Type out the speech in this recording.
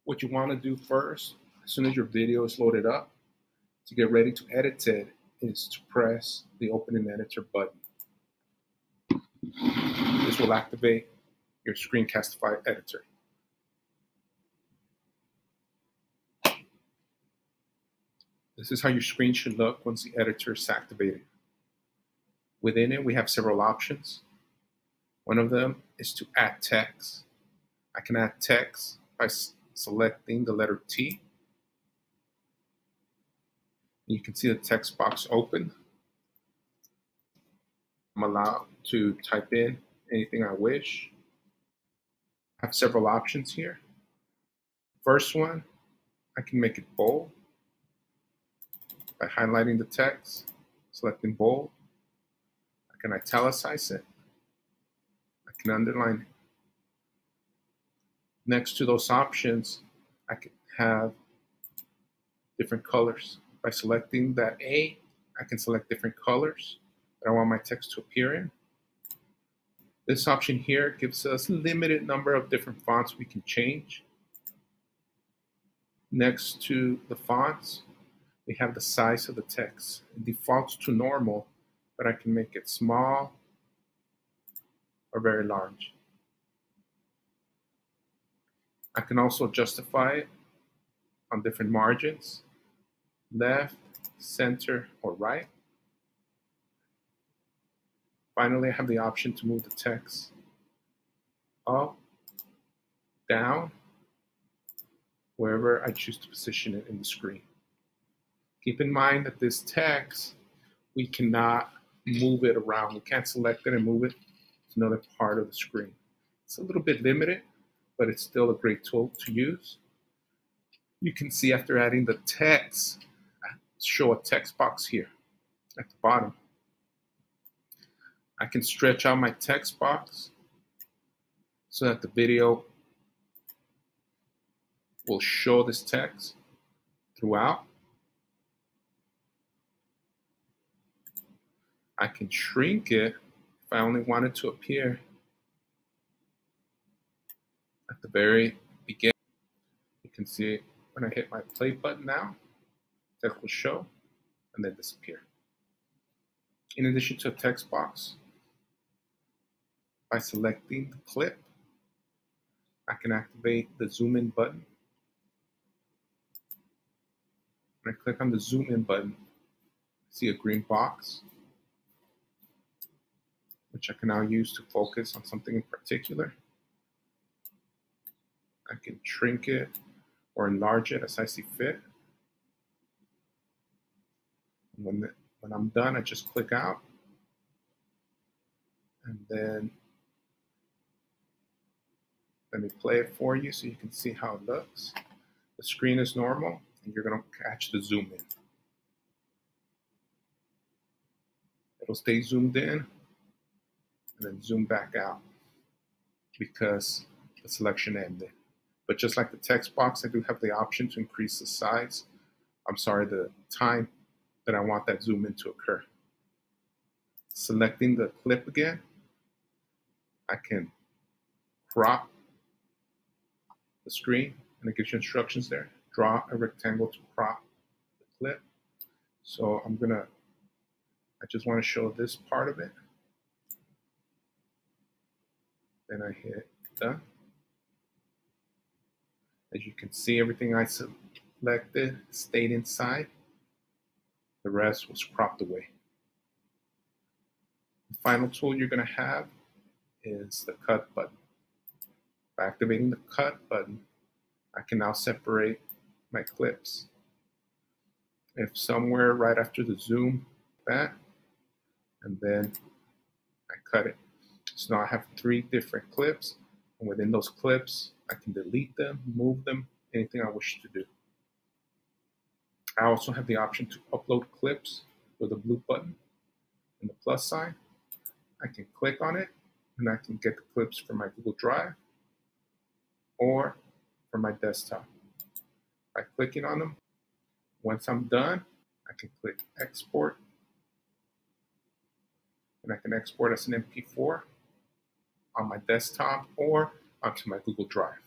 What you want to do first, as soon as your video is loaded up, to get ready to edit it, is to press the Open in Editor button. This will activate your Screencastify editor. This is how your screen should look once the editor is activated. Within it, we have several options. One of them is to add text. I can add text by selecting the letter T. You can see the text box open. I'm allowed to type in anything I wish. I have several options here. First one, I can make it bold by highlighting the text, selecting bold. I can italicize it. I can underline it. Next to those options, I can have different colors. By selecting that A, I can select different colors that I want my text to appear in. This option here gives us a limited number of different fonts we can change. Next to the fonts, we have the size of the text. It defaults to normal, but I can make it small or very large. I can also justify it on different margins, left, center, or right. Finally, I have the option to move the text up, down, wherever I choose to position it in the screen. Keep in mind that this text, we cannot move it around. We can't select it and move it to another part of the screen. It's a little bit limited, but it's still a great tool to use. You can see after adding the text, I show a text box here at the bottom. I can stretch out my text box so that the video will show this text throughout. I can shrink it if I only want it to appear at the very beginning. You can see when I hit my play button now, text will show and then disappear. In addition to a text box, by selecting the clip, I can activate the zoom in button. When I click on the zoom in button, I see a green box, which I can now use to focus on something in particular. I can shrink it or enlarge it as I see fit. When I'm done, I just click out, and then let me play it for you so you can see how it looks. The screen is normal, and you're going to catch the zoom in. It'll stay zoomed in and then zoom back out because the selection ended. But just like the text box, I do have the option to increase the size. The time that I want that zoom in to occur. Selecting the clip again, I can crop the screen, and it gives you instructions there. Draw a rectangle to crop the clip. So I just want to show this part of it. Then I hit done. As you can see, everything I selected stayed inside. The rest was cropped away. The final tool you're going to have is the cut button. By activating the cut button, I can now separate my clips. If somewhere right after the zoom, that, and then I cut it. So now I have 3 different clips, and within those clips, I can delete them, move them, anything I wish to do. I also have the option to upload clips with a blue button and the plus sign. I can click on it, and I can get the clips from my Google Drive or from my desktop. By clicking on them, once I'm done, I can click export, and I can export as an MP4 on my desktop or onto my Google Drive.